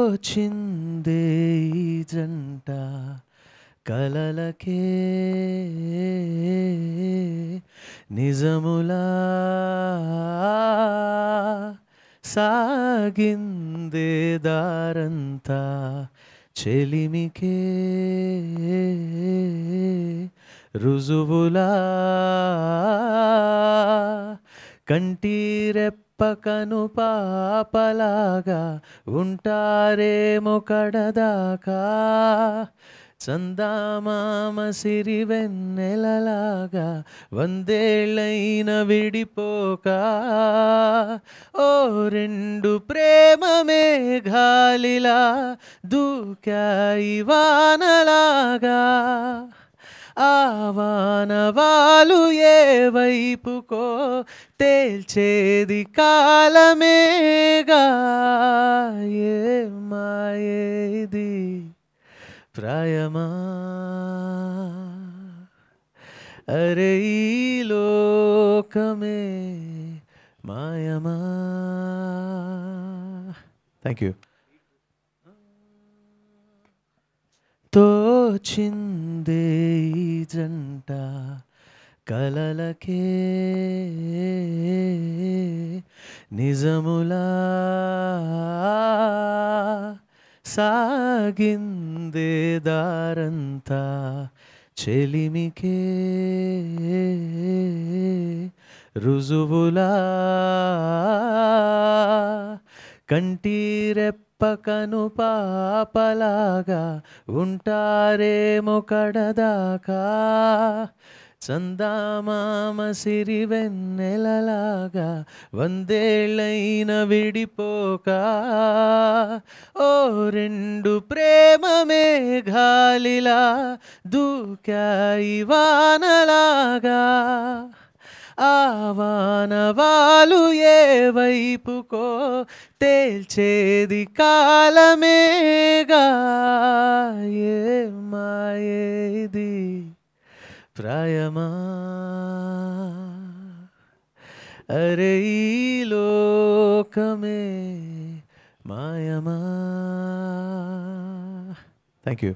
తోచిందే ఈ జంట కలలకే నిజములా సాగిందే దారంతా చెలిమికే రుజువులా కంటిరెప్పకను పాపలాగా ఉంటారేమో కడదాకా చందామామ సిరివెన్నెలలాగా వందేళ్ళైన విడిపోక ఓ రెండు ప్రేమ మేఘాలిలా దూకాయి వానలాగా ఆ వానవాలు ఏ వైపుకో తేల్చేది కాలమేగా ఏ మాయేది ప్రాయమా అరే ఈ లోకమే మాయమా. Thank you. తోచిందే ఈ జంట కలలకే నిజములా సాగిందే దారంతా చెలిమికే రుజువులా కంటిరెప్పకను పాపలాగా ఉంటారేమో కడదాకా చందామామ సిరివెన్నెలలాగా వందేళ్ళైన విడిపోక ఓ రెండు ప్రేమ మేఘాలిలా దూకాయి వానలాగా ఆ వానవాలు ఏ వైపుకో తేల్చేది కాలమేగా ఏ మాయేది ప్రాయమా అరే ఈ లోకమే మాయమా. Thank you.